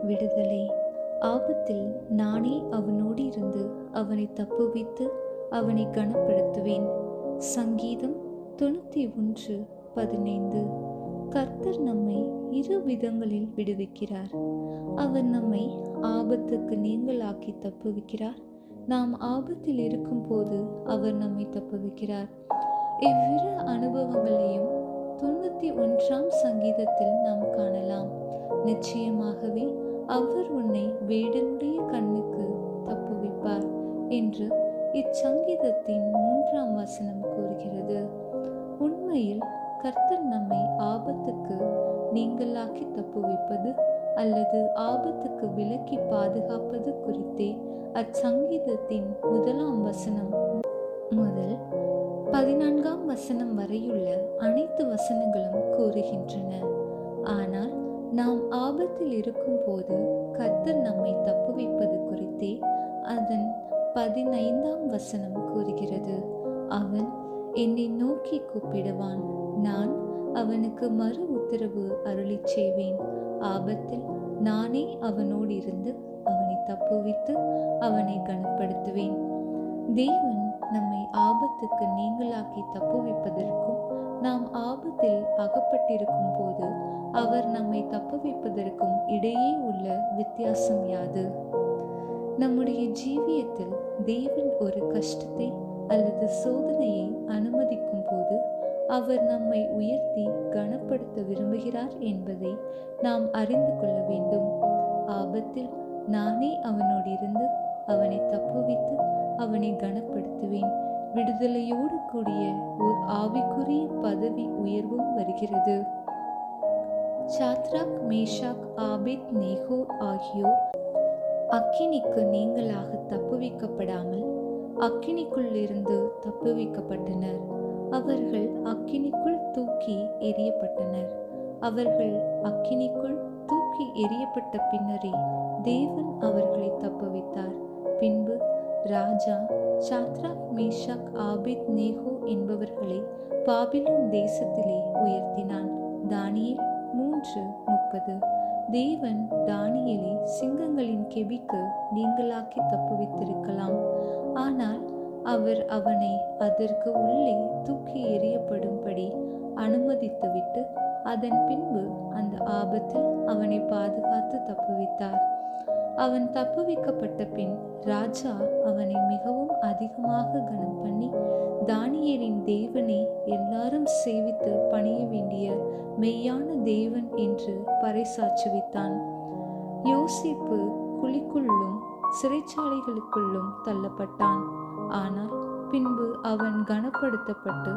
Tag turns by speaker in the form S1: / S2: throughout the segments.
S1: விடுதலை. ஆபத்தில் நானே அவனோடு இருந்து அவனை தப்புவித்து அவனை கனப்படுத்துவேன். சங்கீதம் 91:15. கர்த்தர் நம்மை இரு விதங்களில் விடுவிக்கிறார். அவர் நம்மை ஆபத்துக்கு நீங்களாக்கி தப்புவிக்கிறார். நாம் ஆபத்தில் இருக்கும் போது அவர் நம்மை தப்புவிக்கிறார். இவ்விரு அனுபவங்களையும் 91ஆம் சங்கீதத்தில் நாம் காணலாம். நிச்சயமாகவே அவர் உன்னை வேடனுடைய கண்ணுக்கு தப்புவிப்பார் என்று இச்சங்கீதத்தின் 3ஆம் வசனம் கூறுகிறது. உண்மையில் கர்த்தர் நம்மை ஆபத்துக்கு நீங்களாக்கி தப்புவிப்பது அல்லது ஆபத்துக்கு விலக்கி பாதுகாப்பது குறித்தே அச்சங்கீதத்தின் 1ஆம் வசனம் முதல் 14ஆம் வசனம் வரையுள்ள அனைத்து வசனங்களும் கூறுகின்றன. ஆனால் நாம் ஆபத்தில் இருக்கும் போது கர்த்தர் நம்மை தப்புவிப்பது குறித்தே அதன் 15ஆம் வசனம் கூறுகிறது. அவன் என்னை நோக்கி கூப்பிடுவான், நான் அவனுக்கு மறு உத்தரவு அருளிச் செய்வேன். ஆபத்தில் நானே அவனோடு இருந்து அவனை தப்புவித்து அவனை கனப்படுத்துவேன். தேவன் நம்மை ஆபத்துக்கு நீங்களாக்கி தப்புவிப்பதற்கும் நாம் ஆபத்தில் அகப்பட்டிருக்கும் போது அவர் நம்மை தப்புவிப்பதற்கும் இடையே உள்ள வித்தியாசம் யாது? நம்முடைய ஜீவியத்தில் தேவன் ஒரு கஷ்டத்தை அல்லது சோதனையை அனுமதிக்கும் போது அவர் நம்மை உயர்த்தி கனப்படுத்த விரும்புகிறார் என்பதை நாம் அறிந்து கொள்ள வேண்டும். ஆபத்தில் நானே அவனோடு இருந்து அவனை தப்புவித்து அவனை கனப்படுத்துவேன். விடுதலையோடு கூடிய ஓர் ஆவிக்குரிய பதவி உயர்வும் வருகிறது. சாத்ராக், மேஷாக், ஆபேத் நேகோ ஆகியோர் அக்கினிக்கு நீங்களாக தப்புவிக்கப்படாமல் அக்கினிக்குள்ளிருந்து தப்புவிக்கப்பட்டனர். அவர்கள் அக்கினிக்குள் தூக்கி எறியப்பட்டனர். அவர்கள் அக்கினிக்குள் தூக்கி எறியப்பட்ட பின்னரே தேவன் அவர்களை தப்புவித்தார். பின்பு ராஜா சாத்ராக், மேஷாக், ஆபேத் நேகோ என்பவர்களை பாபிலோன் தேசத்திலே உயர்த்தினான். தானியேல் 3:30. தேவன் தானியேலை சிங்கங்களின் கெபிக்கு நீங்களாக்கி தப்புவித்திருக்கலாம். ஆனால் அவர் அவனை அதற்கு உள்ளே தூக்கி எறியப்படும்படி அனுமதித்துவிட்டு அதன் பின்பு அந்த ஆபத்தில் அவனை பாதுகாத்து தப்புவித்தார். அவன் தப்புவிக்கப்பட்ட பின் ராஜா அவனை மிகவும் அதிகமாக கனம் பண்ணி தானியேலின் தேவனை எல்லாரும் சேவித்து பணிய வேண்டிய மெய்யான தேவன் என்று பறைசாற்றுவித்தான். யோசேப்பு குழிக்குள்ளும் சிறைச்சாலைகளுக்குள்ளும் தள்ளப்பட்டான். ஆனால் பின்பு அவன் கனப்படுத்தப்பட்டு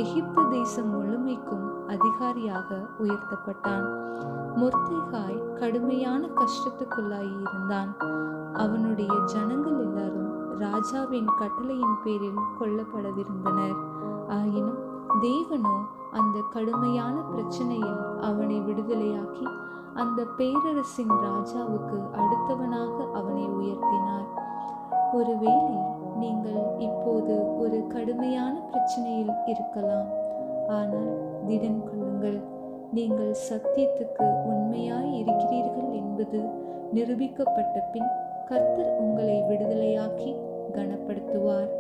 S1: எகிப்து தேசம் முழுமைக்கும் அதிகாரியாக உயர்த்தப்பட்டான். மொர்தெகாய் கடுமையான கஷ்டத்துக்குள்ளாய் இருந்தான். அவனுடைய ஜனங்கள் எல்லாரும் ராஜாவின் கட்டளையின் பேரில் கொல்லப்படவிருந்தனர். ஆயினும் தேவனோ அந்த கடுமையான பிரச்சனையில் அவனை விடுதலையாக்கி அந்த பேரரசின் ராஜாவுக்கு அடுத்தவனாக அவனை உயர்த்தினார். ஒருவேளை நீங்கள் இப்போது ஒரு கடுமையான பிரச்சனையில் இருக்கலாம். ஆனால் திடன் கொள்ளுங்கள். நீங்கள் சத்தியத்துக்கு உண்மையாய் இருக்கிறீர்கள் என்பது நிரூபிக்கப்பட்ட பின் கர்த்தர் உங்களை விடுதலையாக்கி கனப்படுத்துவார்.